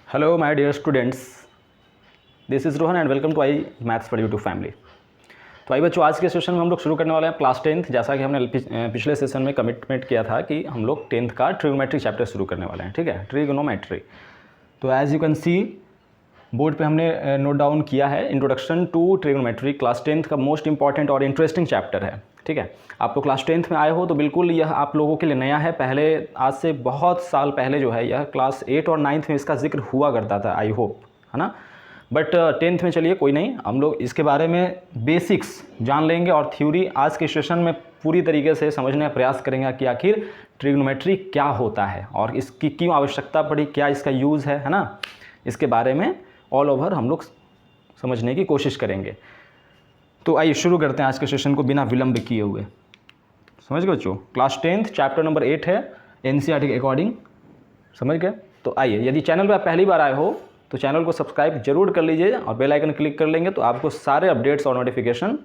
Hello my dear students, this is Rohan and welcome to I maths for YouTube family. तो आई बच्चों, आज के सेशन में हम लोग शुरू करने वाले हैं क्लास 10th। जैसा कि हमने पिछले सेशन में कमिटमेंट किया था कि हम लोग 10th का ट्रिग्नोमेट्री चैप्टर शुरू करने वाले हैं। ठीक है, ट्रिग्नोमेट्री। तो as you can see board पे हमने नोट डाउन किया है, introduction to trigonometry class 10th का मोस्ट इंपॉर्टेंट और इंटरेस्टिंग चैप्टर है। ठीक है, आप तो क्लास 10th में आए हो तो बिल्कुल यह आप लोगों के लिए नया है। पहले आज से बहुत साल पहले जो है यह क्लास 8 और 9th में इसका जिक्र हुआ करता था, आई होप, है ना। बट 10th में चलिए कोई नहीं, हम लोग इसके बारे में बेसिक्स जान लेंगे और थ्योरी आज के सेशन में पूरी तरीके से समझने का प्रयास करेंगे कि आखिर ट्रिग्नोमेट्री क्या होता है और इसकी क्यों आवश्यकता पड़ी, क्या इसका यूज़ है ना। इसके बारे में ऑल ओवर हम लोग समझने की कोशिश करेंगे। तो आइए शुरू करते हैं आज के सेशन को बिना विलंब किए हुए। समझ गए बच्चों, क्लास 10th चैप्टर नंबर 8 है एनसीईआरटी के अकॉर्डिंग। समझ गए? तो आइए, यदि चैनल पर आप पहली बार आए हो तो चैनल को सब्सक्राइब जरूर कर लीजिए और बेल आइकन क्लिक कर लेंगे तो आपको सारे अपडेट्स और नोटिफिकेशन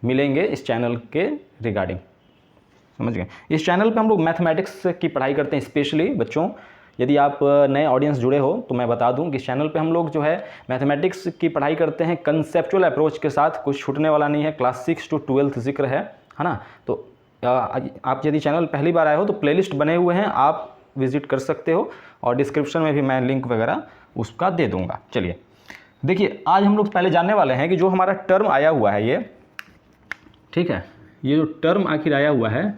मिलेंगे इस चैनल के रिगार्डिंग। समझ गए? इस चैनल पे हम लोग मैथमेटिक्स की पढ़ाई करते हैं स्पेशली बच्चों। यदि आप नए ऑडियंस जुड़े हो तो मैं बता दूं कि इस चैनल पे हम लोग जो है मैथमेटिक्स की पढ़ाई करते हैं कंसेप्चुअल अप्रोच के साथ, कुछ छूटने वाला नहीं है। क्लास 6 to 12th जिक्र है ना। तो आप यदि चैनल पहली बार आए हो तो प्लेलिस्ट बने हुए हैं, आप विजिट कर सकते हो और डिस्क्रिप्शन में भी मैं लिंक वगैरह उसका दे दूंगा। चलिए देखिए, आज हम लोग पहले जानने वाले हैं कि जो हमारा टर्म आया हुआ है ये, ठीक है, ये जो टर्म आखिर आया हुआ है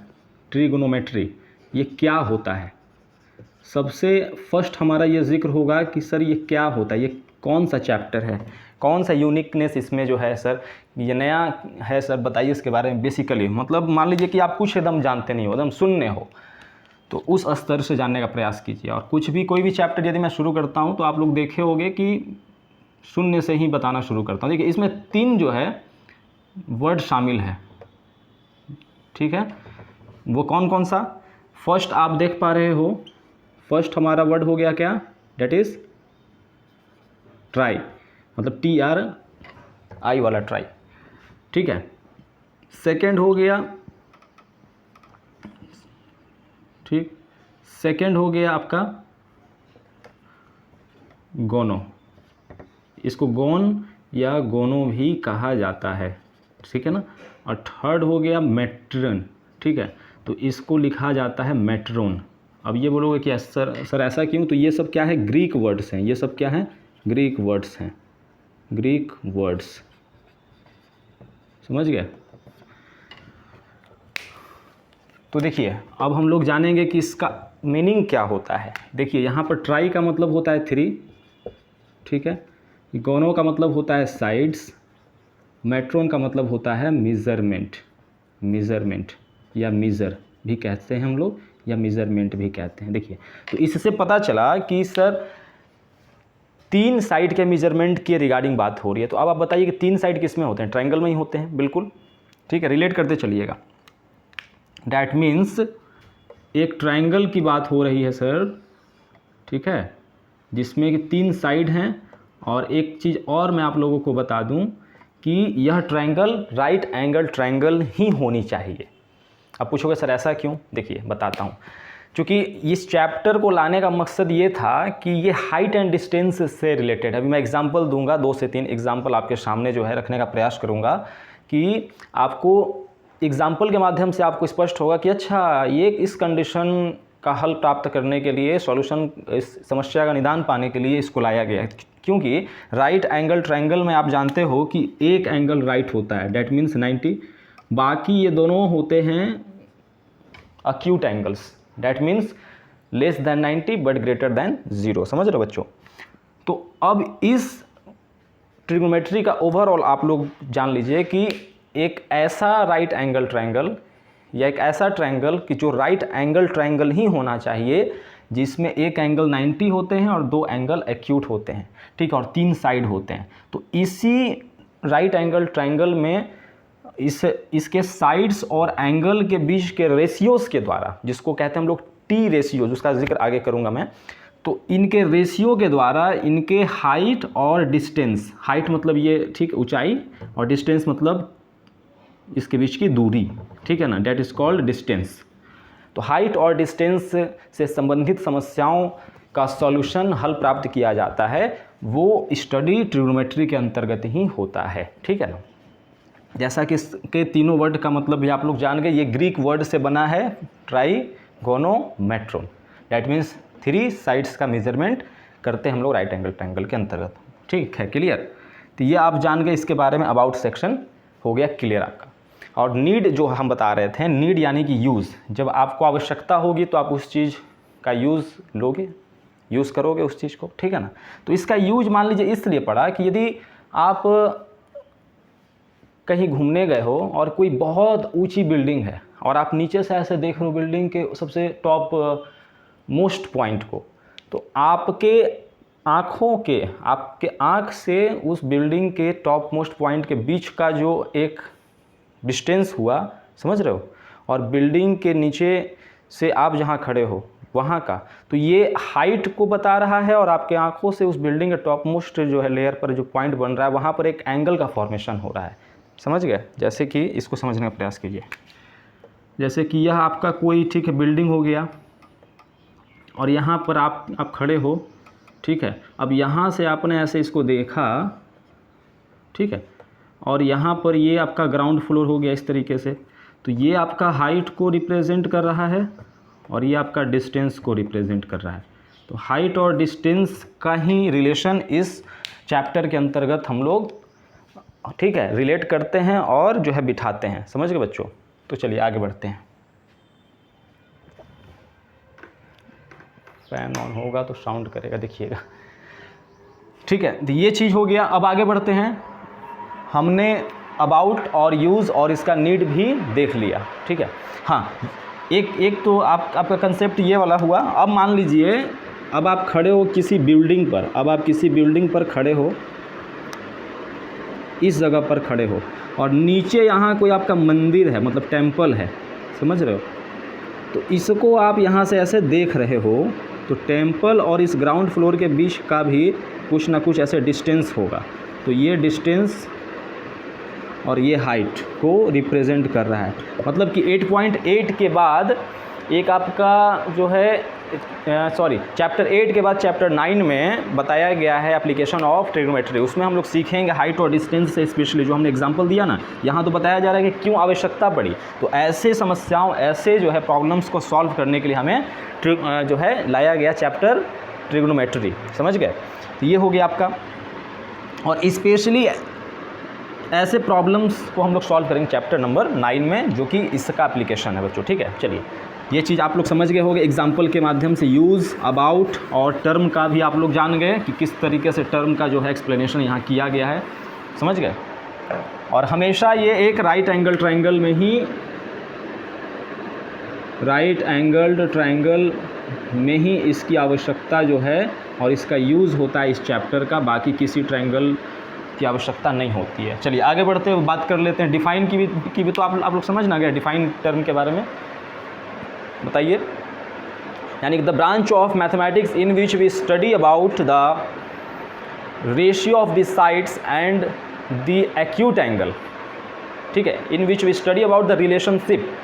ट्रिग्नोमेट्री, ये क्या होता है। सबसे फर्स्ट हमारा ये जिक्र होगा कि सर ये क्या होता है, ये कौन सा चैप्टर है, कौन सा यूनिकनेस इसमें जो है सर, ये नया है सर, बताइए इसके बारे में। बेसिकली मतलब मान लीजिए कि आप कुछ एकदम जानते नहीं हो, एकदम शून्य हो, तो उस स्तर से जानने का प्रयास कीजिए। और कुछ भी कोई भी चैप्टर यदि मैं शुरू करता हूँ तो आप लोग देखे होंगे कि शून्य से ही बताना शुरू करता हूँ। देखिए इसमें 3 जो है वर्ड शामिल है। ठीक है, वो कौन कौन सा? फर्स्ट आप देख पा रहे हो, फर्स्ट हमारा वर्ड हो गया क्या, डेट इज ट्राई, मतलब TRI वाला ट्राई। ठीक है, सेकंड हो गया, ठीक, सेकंड हो गया आपका गोनो, इसको गोन या गोनो भी कहा जाता है। ठीक है ना। और थर्ड हो गया मेट्रन। ठीक है, तो इसको लिखा जाता है मेट्रोन। अब ये बोलोगे कि सर ऐसा क्यों? तो ये सब क्या है, ग्रीक वर्ड्स हैं। ये सब क्या है, ग्रीक वर्ड्स हैं, ग्रीक वर्ड्स। समझ गए? तो देखिए अब हम लोग जानेंगे कि इसका मीनिंग क्या होता है। देखिए यहाँ पर ट्राई का मतलब होता है 3, ठीक है, गोनो का मतलब होता है साइड्स, मेट्रोन का मतलब होता है मेजरमेंट, मेजरमेंट या मीज़र भी कहते हैं हम लोग, या मेजरमेंट भी कहते हैं। देखिए तो इससे पता चला कि सर 3 साइड के मेजरमेंट के रिगार्डिंग बात हो रही है। तो अब आप बताइए कि 3 साइड किस में होते हैं? ट्रायंगल में ही होते हैं, बिल्कुल। ठीक है, रिलेट करते चलिएगा। डैट मीन्स एक ट्रायंगल की बात हो रही है सर, ठीक है, जिसमें कि 3 साइड हैं। और एक चीज़ और मैं आप लोगों को बता दूं कि यह ट्रायंगल राइट एंगल ट्रायंगल ही होनी चाहिए। अब पूछोगे सर ऐसा क्यों? देखिए बताता हूँ। क्योंकि इस चैप्टर को लाने का मकसद ये था कि ये हाइट एंड डिस्टेंस से रिलेटेड है। अभी मैं एग्जांपल दूंगा, 2 से 3 एग्जांपल आपके सामने जो है रखने का प्रयास करूंगा कि आपको एग्जांपल के माध्यम से आपको स्पष्ट होगा कि अच्छा ये इस कंडीशन का हल प्राप्त करने के लिए, सॉल्यूशन, इस समस्या का निदान पाने के लिए इसको लाया गया है। क्योंकि राइट एंगल ट्रायंगल में आप जानते हो कि एक एंगल राइट होता है, डैट मीन्स 90, बाकी ये दोनों होते हैं acute angles, that means less than 90 but greater than 0। समझ रहे हो बच्चों? तो अब इस ट्रिग्नोमेट्री का ओवरऑल आप लोग जान लीजिए कि एक ऐसा राइट एंगल ट्रायंगल या एक ऐसा ट्रायंगल कि जो राइट एंगल ट्रायंगल ही होना चाहिए, जिसमें एक एंगल 90 होते हैं और 2 एंगल एक्यूट होते हैं, ठीक है, और 3 साइड होते हैं। तो इसी राइट एंगल ट्रायंगल में इसके साइड्स और एंगल के बीच के रेशियोज़ के द्वारा, जिसको कहते हैं हम लोग टी रेशियो, जिसका जिक्र आगे करूंगा मैं, तो इनके रेशियो के द्वारा इनके हाइट और डिस्टेंस, हाइट मतलब ये, ठीक, ऊंचाई, और डिस्टेंस मतलब इसके बीच की दूरी, ठीक है ना, डेट इज कॉल्ड डिस्टेंस। तो हाइट और डिस्टेंस से संबंधित समस्याओं का सॉल्यूशन हल प्राप्त किया जाता है वो स्टडी ट्रिग्नोमेट्री के अंतर्गत ही होता है, ठीक है ना। जैसा कि इसके तीनों वर्ड का मतलब भी आप लोग जान गए, ये ग्रीक वर्ड से बना है ट्राइगोनोमेट्रॉन, डैट मीन्स 3 साइड्स का मेजरमेंट करते हैं हम लोग राइट एंगल ट्रायंगल के अंतर्गत, ठीक है, क्लियर। तो ये आप जान गए, इसके बारे में अबाउट सेक्शन हो गया क्लियर आपका। और नीड जो हम बता रहे थे, नीड यानी कि यूज़, जब आपको आवश्यकता होगी तो आप उस चीज़ का यूज़ लोगे, यूज़ करोगे उस चीज़ को, ठीक है ना। तो इसका यूज मान लीजिए इसलिए पड़ा कि यदि आप कहीं घूमने गए हो और कोई बहुत ऊंची बिल्डिंग है और आप नीचे से ऐसे देख रहे हो बिल्डिंग के सबसे टॉप मोस्ट पॉइंट को, तो आपके आँख से उस बिल्डिंग के टॉप मोस्ट पॉइंट के बीच का जो एक डिस्टेंस हुआ, समझ रहे हो, और बिल्डिंग के नीचे से आप जहाँ खड़े हो वहाँ का, तो ये हाइट को बता रहा है और आपके आंखों से उस बिल्डिंग के टॉप मोस्ट जो है लेयर पर जो पॉइंट बन रहा है वहाँ पर एक एंगल का फॉर्मेशन हो रहा है, समझ गए। जैसे कि इसको समझने का प्रयास कीजिए, जैसे कि यह आपका कोई, ठीक है, बिल्डिंग हो गया और यहाँ पर आप खड़े हो, ठीक है। अब यहाँ से आपने ऐसे इसको देखा, ठीक है, और यहाँ पर ये आपका ग्राउंड फ्लोर हो गया इस तरीके से, तो ये आपका हाइट को रिप्रेजेंट कर रहा है और ये आपका डिस्टेंस को रिप्रेजेंट कर रहा है। तो हाइट और डिस्टेंस का ही रिलेशन इस चैप्टर के अंतर्गत हम लोग, ठीक है, रिलेट करते हैं और जो है बिठाते हैं, समझ गए बच्चों। तो चलिए आगे बढ़ते हैं। फैन ऑन होगा तो साउंड करेगा, देखिएगा, ठीक है। तो ये चीज़ हो गया। अब आगे बढ़ते हैं। हमने अबाउट और यूज़ और इसका नीड भी देख लिया, ठीक है। हाँ, एक तो आपका कंसेप्ट ये वाला हुआ। अब मान लीजिए अब आप खड़े हो किसी बिल्डिंग पर, अब आप किसी बिल्डिंग पर खड़े हो, इस जगह पर खड़े हो और नीचे यहाँ कोई आपका मंदिर है, मतलब टेंपल है, समझ रहे हो। तो इसको आप यहाँ से ऐसे देख रहे हो, तो टेंपल और इस ग्राउंड फ्लोर के बीच का भी कुछ ना कुछ ऐसे डिस्टेंस होगा। तो ये डिस्टेंस और ये हाइट को रिप्रेजेंट कर रहा है। मतलब कि 8.8 के बाद एक आपका जो है चैप्टर 8 के बाद चैप्टर 9 में बताया गया है एप्लीकेशन ऑफ ट्रिग्नोमेट्री। उसमें हम लोग सीखेंगे हाइट और डिस्टेंस से स्पेशली, जो हमने एग्जांपल दिया ना, यहाँ तो बताया जा रहा है कि क्यों आवश्यकता पड़ी। तो ऐसे समस्याओं, ऐसे जो है प्रॉब्लम्स को सॉल्व करने के लिए हमें जो है लाया गया चैप्टर ट्रिग्नोमेट्री, समझ गए। तो ये हो गया आपका। और स्पेशली ऐसे प्रॉब्लम्स को हम लोग सॉल्व करेंगे चैप्टर नंबर 9 में, जो कि इसका एप्लीकेशन है बच्चों, ठीक है। चलिए, ये चीज़ आप लोग समझ गए होंगे एग्जाम्पल के माध्यम से। यूज़, अबाउट और टर्म का भी आप लोग जान गए कि किस तरीके से टर्म का जो है एक्सप्लेनेशन यहाँ किया गया है, समझ गए। और हमेशा ये एक राइट एंगल ट्रायंगल में ही, राइट एंगल्ड ट्रायंगल में ही इसकी आवश्यकता जो है और इसका यूज़ होता है इस चैप्टर का, बाकी किसी ट्रायंगल की आवश्यकता नहीं होती है। चलिए आगे बढ़ते हुए बात कर लेते हैं डिफाइन की भी तो आप लोग समझ ना गए डिफाइन टर्म के बारे में, बताइए। यानी the branch of mathematics in which we study about the ratio of the sides and the acute angle, ठीक है, in which we study about the relationship,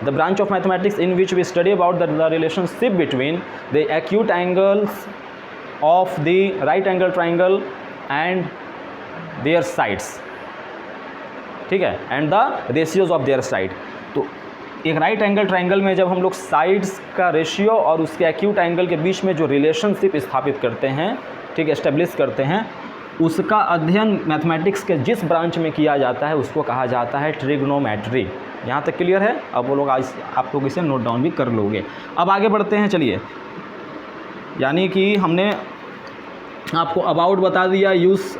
the branch of mathematics in which we study about the relationship between the acute angles of the right angle triangle and their sides, ठीक है, and the ratios of their side। तो एक right angle triangle में जब हम लोग sides का ratio और उसके एक्यूट एंगल के बीच में जो रिलेशनशिप स्थापित करते हैं, ठीक है, एस्टेब्लिश करते हैं, उसका अध्ययन मैथमेटिक्स के जिस ब्रांच में किया जाता है उसको कहा जाता है ट्रिग्नोमेट्री। यहाँ तक क्लियर है। अब वो लोग आज आप लोग इसे नोट डाउन भी कर लोगे। अब आगे बढ़ते हैं, चलिए। यानी कि हमने आपको अबाउट बता दिया, यूज़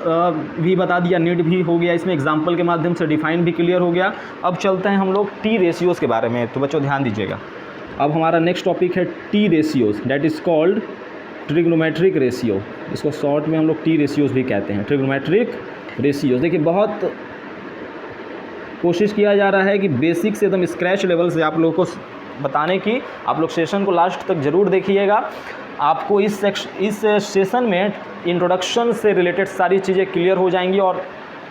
भी बता दिया, नीड भी हो गया, इसमें एग्जांपल के माध्यम से डिफाइन भी क्लियर हो गया। अब चलते हैं हम लोग टी रेशियोज़ के बारे में। तो बच्चों ध्यान दीजिएगा, अब हमारा नेक्स्ट टॉपिक है T ratios, that is called trigonometric ratio. इसको शॉर्ट में हम लोग टी रेशियोज़ भी कहते हैं, ट्रिग्नोमेट्रिक रेशियोज़। देखिए, बहुत कोशिश किया जा रहा है कि बेसिक से एकदम स्क्रैच लेवल से आप लोगों को बताने की। आप लोग सेशन को लास्ट तक ज़रूर देखिएगा। आपको इस सेशन में इंट्रोडक्शन से रिलेटेड सारी चीज़ें क्लियर हो जाएंगी और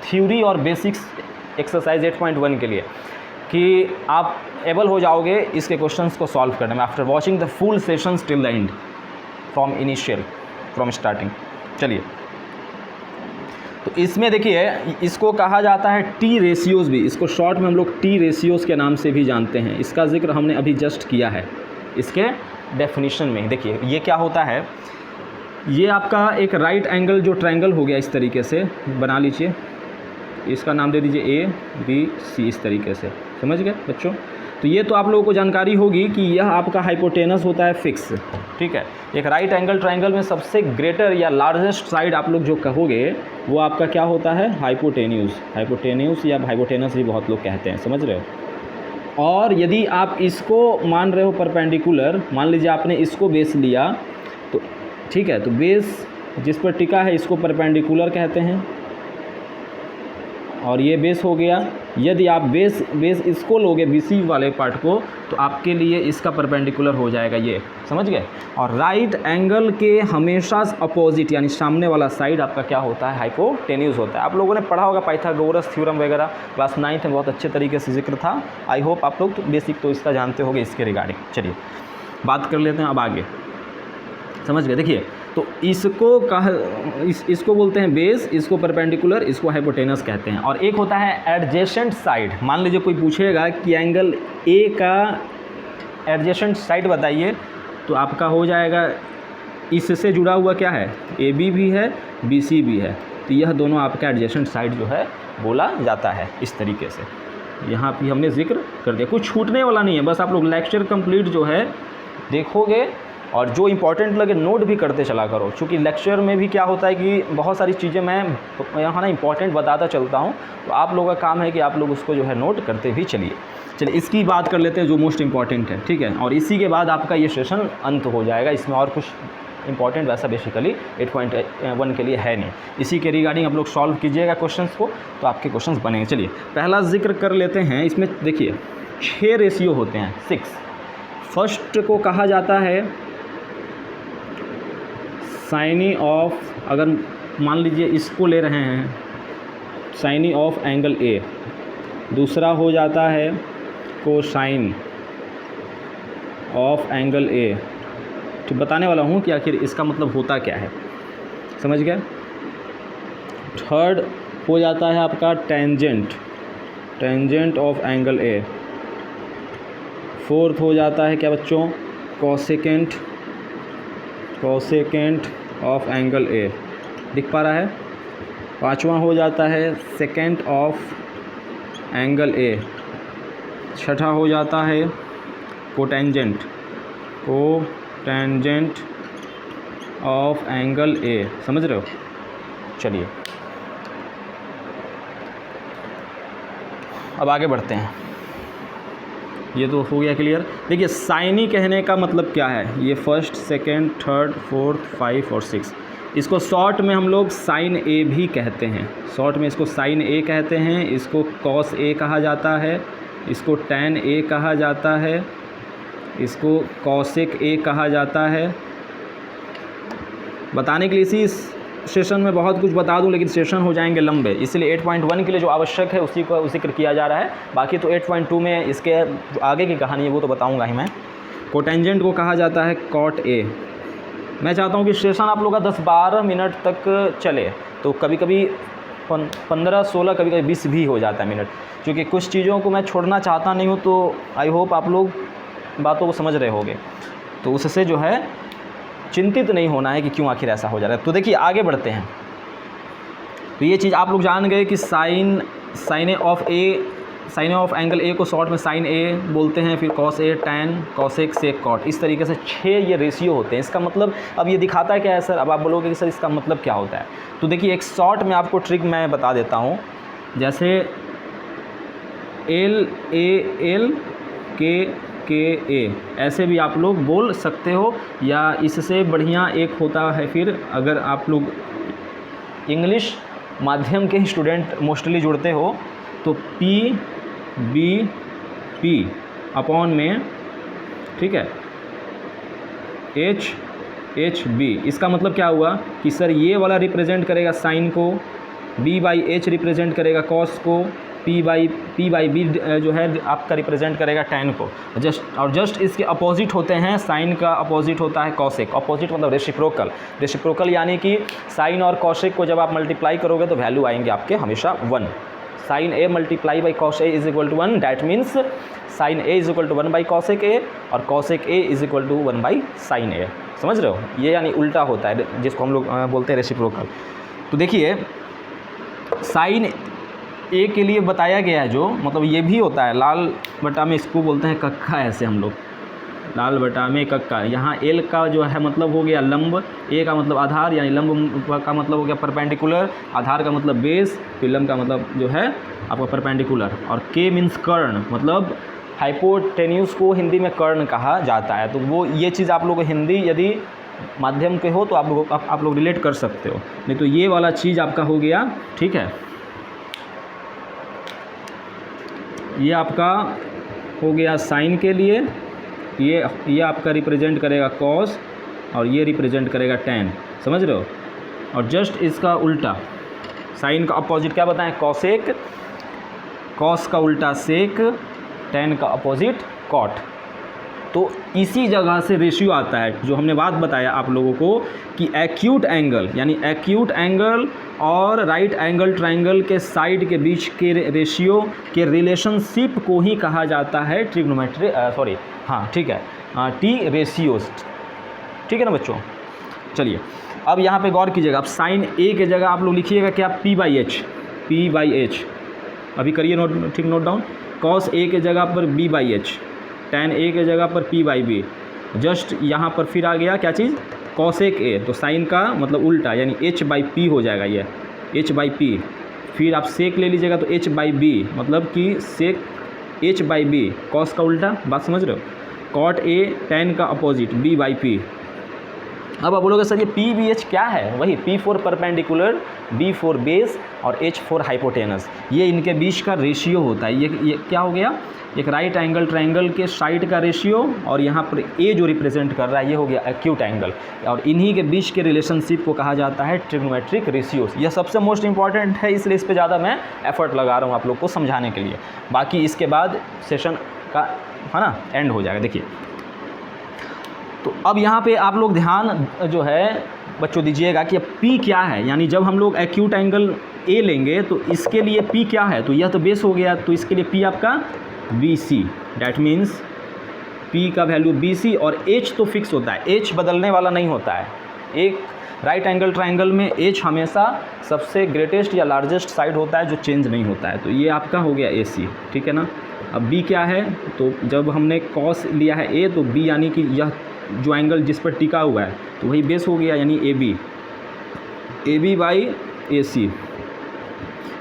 थ्योरी और बेसिक्स एक्सरसाइज 8.1 के लिए कि आप एबल हो जाओगे इसके क्वेश्चंस को सॉल्व करने में after watching the full sessions till the end. From starting. चलिए, तो इसमें देखिए इसको कहा जाता है टी रेशियोज़ भी, इसको शॉर्ट में हम लोग टी रेशियोज़ के नाम से भी जानते हैं। इसका जिक्र हमने अभी जस्ट किया है इसके डेफिनेशन में। देखिए ये क्या होता है, ये आपका एक राइट एंगल जो ट्रायंगल हो गया, इस तरीके से बना लीजिए, इसका नाम दे दीजिए ए बी सी, इस तरीके से, समझ गए बच्चों। तो ये तो आप लोगों को जानकारी होगी कि यह आपका हाइपोटेनस होता है फिक्स, ठीक है। एक राइट एंगल ट्रायंगल में सबसे ग्रेटर या लार्जेस्ट साइड आप लोग जो कहोगे वो आपका क्या होता है, हाइपोटेन्यूस या हाइपोटेनस भी बहुत लोग कहते हैं, समझ रहे हो। और यदि आप इसको मान रहे हो परपेंडिकुलर, मान लीजिए आपने इसको बेस लिया तो ठीक है, तो बेस जिस पर टिका है इसको परपेंडिकुलर कहते हैं, और ये बेस हो गया। यदि आप बेस इसको लोगे बीसी वाले पार्ट को, तो आपके लिए इसका परपेंडिकुलर हो जाएगा, ये समझ गए। और राइट एंगल के हमेशा अपोजिट यानी सामने वाला साइड आपका क्या होता है, हाइपोटेन्यूज होता है। आप लोगों ने पढ़ा होगा पाइथागोरस थ्योरम वगैरह, क्लास 9th में बहुत अच्छे तरीके से जिक्र था। आई होप आप लोग तो बेसिक तो इसका जानते होंगे इसके रिगार्डिंग। चलिए बात कर लेते हैं अब आगे, समझ गए। देखिए तो इसको बोलते हैं बेस, इसको परपेंडिकुलर, इसको हाइपोटेनस कहते हैं। और एक होता है एडजेसेंट साइड। मान लीजिए कोई पूछेगा कि एंगल ए का एडजेसेंट साइड बताइए, तो आपका हो जाएगा इससे जुड़ा हुआ क्या है, ए बी भी है बी सी भी है, तो यह दोनों आपका एडजेसेंट साइड जो है बोला जाता है। इस तरीके से यहाँ भी हमने जिक्र कर दिया, कुछ छूटने वाला नहीं है, बस आप लोग लेक्चर कंप्लीट जो है देखोगे और जो इंपॉर्टेंट लगे नोट भी करते चला करो। क्योंकि लेक्चर में भी क्या होता है कि बहुत सारी चीज़ें मैं यहाँ ना इंपॉर्टेंट बताता चलता हूँ, तो आप लोगों का काम है कि आप लोग उसको जो है नोट करते भी चलिए। चलिए इसकी बात कर लेते हैं जो मोस्ट इंपॉर्टेंट है, ठीक है। और इसी के बाद आपका ये सेशन अंत हो जाएगा। इसमें और कुछ इंपॉर्टेंट वैसा बेसिकली 8.1 के लिए है नहीं। इसी के रिगार्डिंग आप लोग सॉल्व कीजिएगा क्वेश्चंस को, तो आपके क्वेश्चंस बनेंगे। चलिए पहला जिक्र कर लेते हैं। इसमें देखिए 6 रेशियो होते हैं, 6। फर्स्ट को कहा जाता है साइनी ऑफ, अगर मान लीजिए इसको ले रहे हैं साइनी ऑफ एंगल ए। दूसरा हो जाता है कोसाइन ऑफ एंगल ए। तो बताने वाला हूँ कि आखिर इसका मतलब होता क्या है, समझ गए। थर्ड हो जाता है आपका tangent of angle A. Fourth हो जाता है क्या बच्चों, कोसेकेंट ऑफ एंगल ए, दिख पा रहा है। पांचवा हो जाता है सेकेंड ऑफ एंगल ए। छठा हो जाता है कोटेंजेंट ऑफ एंगल ए, समझ रहे हो। चलिए अब आगे बढ़ते हैं। ये तो हो गया क्लियर। देखिए साइनी कहने का मतलब क्या है, ये फर्स्ट सेकेंड थर्ड फोर्थ 5 और 6, इसको शॉर्ट में हम लोग साइन ए भी कहते हैं। शॉर्ट में इसको साइन ए कहते हैं, इसको कॉस ए कहा जाता है, इसको टैन ए कहा जाता है, इसको कॉसेक ए कहा जाता है। बताने के लिए इसी सेशन में बहुत कुछ बता दूं, लेकिन सेशन हो जाएंगे लंबे, इसलिए 8.1 के लिए जो आवश्यक है उसी को जिक्र किया जा रहा है। बाकी तो 8.2 में इसके जो आगे की कहानी है वो तो बताऊंगा ही मैं। कोटेंजेंट को कहा जाता है कॉट ए। मैं चाहता हूं कि सेशन आप लोग का 10-12 मिनट तक चले, तो कभी कभी 15-16 कभी कभी 20 भी हो जाता है मिनट, क्योंकि कुछ चीज़ों को मैं छोड़ना चाहता नहीं हूँ। तो आई होप आप लोग बातों को समझ रहे होंगे, तो उससे जो है चिंतित नहीं होना है कि क्यों आखिर ऐसा हो जा रहा है। तो देखिए आगे बढ़ते हैं। तो ये चीज़ आप लोग जान गए कि साइन ऑफ एंगल ए को शॉर्ट में साइन ए बोलते हैं, फिर cos A, tan, cosec, sec, cot. इस तरीके से 6 ये रेशियो होते हैं। इसका मतलब अब ये दिखाता है क्या है सर, अब आप बोलोगे कि सर इसका मतलब क्या होता है। तो देखिए एक शॉर्ट में आपको ट्रिक मैं बता देता हूँ। जैसे एल ए एल के ए, ऐसे भी आप लोग बोल सकते हो, या इससे बढ़िया एक होता है फिर, अगर आप लोग इंग्लिश माध्यम के स्टूडेंट मोस्टली जुड़ते हो, तो पी बी पी अपॉन में, ठीक है, एच बी। इसका मतलब क्या हुआ कि सर ये वाला रिप्रेजेंट करेगा साइन को, बी बाई एच रिप्रेजेंट करेगा कॉस को, पी बाई बी जो है आपका रिप्रेजेंट करेगा tan को। जस्ट इसके अपोजिट होते हैं, साइन का अपोजिट होता है कॉसेक। अपोजिट मतलब रेसिप्रोकल यानी कि साइन और कॉसेक को जब आप मल्टीप्लाई करोगे तो वैल्यू आएंगे आपके हमेशा 1। Sine A multiply by cos A is equal to 1, that means sine A is equal to 1 by cosec A और cosec A is equal to 1 by sine A. समझ रहे हो, ये यानी उल्टा होता है जिसको हम लोग बोलते हैं रेसिप्रोकल। तो देखिए साइन ए के लिए बताया गया है जो, मतलब ये भी होता है लाल बटा में, इसको बोलते हैं कक्का, ऐसे हम लोग लाल बटा में कक्का। यहाँ एल का जो है मतलब हो गया लंब, ए का मतलब आधार यानी लंब का मतलब हो गया परपेंडिकुलर, आधार का मतलब बेस, फिर लंब का मतलब जो है आपका परपेंडिकुलर, और के मीन्स कर्ण, मतलब हाइपोटेन्यूस को हिंदी में कर्ण कहा जाता है। तो वो ये चीज़ आप लोग हिंदी यदि माध्यम के हो तो आप लोग रिलेट कर सकते हो, नहीं तो ये वाला चीज़ आपका हो गया। ठीक है, ये आपका हो गया साइन के लिए, ये आपका रिप्रेजेंट करेगा कॉस और ये रिप्रेजेंट करेगा tan। समझ रहे हो, और जस्ट इसका उल्टा साइन का अपोजिट क्या बताएं, कॉसेक, कॉस का उल्टा सेक, tan का अपोजिट कॉट। तो इसी जगह से रेशियो आता है जो हमने बात बताया आप लोगों को कि एक्यूट एंगल यानी एक्यूट एंगल और राइट एंगल ट्रायंगल के साइड के बीच के रेशियो के रिलेशनशिप को ही कहा जाता है ट्रिग्नोमेट्री, सॉरी हाँ ठीक है, टी रेशियोज। ठीक है ना बच्चों। चलिए अब यहाँ पे गौर कीजिएगा, अब साइन ए के जगह आप लोग लिखिएगा क्या, पी बाई एच। अभी करिए नोट, ठीक नोट डाउन। कॉस ए के जगह पर बी बाई एच, tan ए के जगह पर p बाई बी। जस्ट यहाँ पर फिर आ गया क्या चीज़, कॉसेक ए, तो साइन का मतलब उल्टा यानी h बाई पी हो जाएगा, ये h बाई पी। फिर आप सेक ले लीजिएगा तो h बाई बी, मतलब कि सेक h बाई बी, कॉस का उल्टा, बात समझ रहे हो। कॉट ए tan का अपोजिट b बाई पी। अब आप बोलोगे सर ये पी बी एच क्या है, वही P for perpendicular, B for base और H फॉर हाइपोटेनस, ये इनके बीच का रेशियो होता है। ये क्या हो गया, एक राइट एंगल ट्रायंगल के साइड का रेशियो, और यहाँ पर A जो रिप्रेजेंट कर रहा है ये हो गया एक्यूट एंगल, और इन्हीं के बीच के रिलेशनशिप को कहा जाता है ट्रिग्नोमेट्रिक रेशियोज। यह सबसे मोस्ट इंपॉर्टेंट है, इसलिए इस पर ज़्यादा मैं एफर्ट लगा रहा हूँ आप लोग को समझाने के लिए। बाकी इसके बाद सेशन का है ना एंड हो जाएगा। देखिए तो अब यहाँ पे आप लोग ध्यान जो है बच्चों दीजिएगा कि अब P क्या है, यानी जब हम लोग एक्यूट एंगल A लेंगे तो इसके लिए P क्या है, तो यह तो बेस हो गया, तो इसके लिए P आपका BC, डैट मीन्स P का वैल्यू BC, और H तो फिक्स होता है, H बदलने वाला नहीं होता है। एक राइट एंगल ट्रायंगल में H हमेशा सबसे ग्रेटेस्ट या लार्जेस्ट साइड होता है जो चेंज नहीं होता है, तो ये आपका हो गया AC। ठीक है ना। अब B क्या है, तो जब हमने कॉस लिया है A, तो B यानी कि यह जो एंगल जिस पर टिका हुआ है तो वही बेस हो गया, यानी AB बाई AC,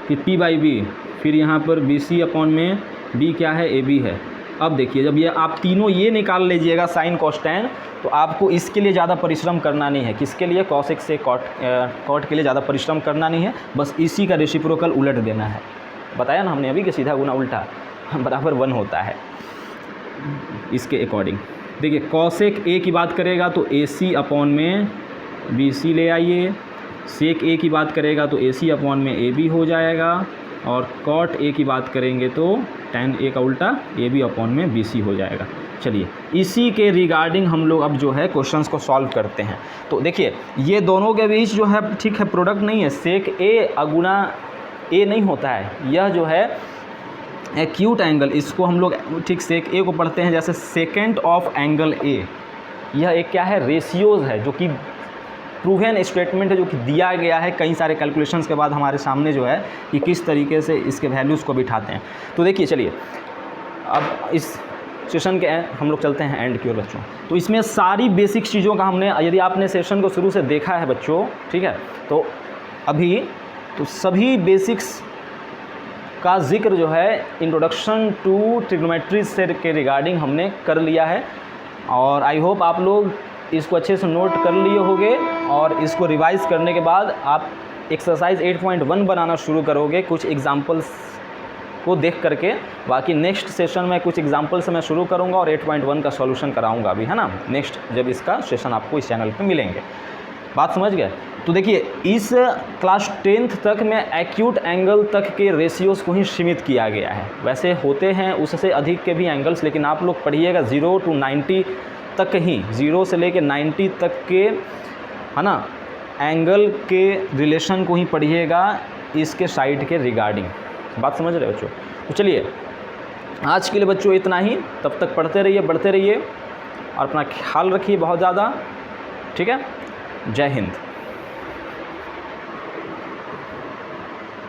फिर P बाई B, फिर यहाँ पर BC अपॉन में B क्या है, AB है। अब देखिए जब ये आप तीनों ये निकाल लीजिएगा साइन कॉस टैन, तो आपको इसके लिए ज़्यादा परिश्रम करना नहीं है। किसके लिए, कॉसेक से कॉट के लिए ज़्यादा परिश्रम करना नहीं है, बस इसी का रेसिप्रोकल उलट देना है। बताया ना हमने अभी कि सीधा गुना उल्टा बराबर 1 होता है इसके अकॉर्डिंग। देखिए कॉसेक ए की बात करेगा तो AC अपॉन में BC ले आइए, सेक ए की बात करेगा तो AC अपॉन में AB हो जाएगा, और कॉट ए की बात करेंगे तो tan ए का उल्टा AB अपॉन में BC हो जाएगा। चलिए इसी के रिगार्डिंग हम लोग अब जो है क्वेश्चंस को सॉल्व करते हैं। तो देखिए ये दोनों के बीच जो है ठीक है प्रोडक्ट नहीं है, सेक ए अगुना ए नहीं होता है, यह जो है एक्यूट एंगल, इसको हम लोग ठीक सेक ए को पढ़ते हैं जैसे सेकेंड ऑफ एंगल ए। यह एक क्या है, रेशियोज है, जो कि प्रूवन स्टेटमेंट है, जो कि दिया गया है कई सारे कैलकुलेशंस के बाद हमारे सामने जो है कि किस तरीके से इसके वैल्यूज़ को बिठाते हैं। तो देखिए चलिए अब इस सेशन के हम लोग चलते हैं एंड की ओर बच्चों। तो इसमें सारी बेसिक चीज़ों का हमने, यदि आपने सेशन को शुरू से देखा है बच्चों, ठीक है, तो अभी तो सभी बेसिक्स का जिक्र जो है इंट्रोडक्शन टू ट्रिग्नोमेट्री से के रिगार्डिंग हमने कर लिया है, और आई होप आप लोग इसको अच्छे से नोट कर लिए होंगे, और इसको रिवाइज़ करने के बाद आप एक्सरसाइज 8.1 बनाना शुरू करोगे कुछ एग्जांपल्स को देख करके। बाकी नेक्स्ट सेशन में कुछ एग्जांपल से मैं शुरू करूंगा और 8.1 का सॉल्यूशन कराऊंगा अभी, है ना, नेक्स्ट जब इसका सेशन आपको इस चैनल पे मिलेंगे। बात समझ गए। तो देखिए इस क्लास 10th तक में एक्यूट एंगल तक के रेशियोज़ को ही सीमित किया गया है। वैसे होते हैं उससे अधिक के भी एंगल्स, लेकिन आप लोग पढ़िएगा 0 to 90 तक ही, 0 से लेके 90 तक के, है ना, एंगल के रिलेशन को ही पढ़िएगा इसके साइड के रिगार्डिंग। बात समझ रहे हो बच्चों? तो चलिए आज के लिए बच्चों इतना ही। तब तक पढ़ते रहिए, बढ़ते रहिए और अपना ख्याल रखिए बहुत ज़्यादा। ठीक है, जय हिंद।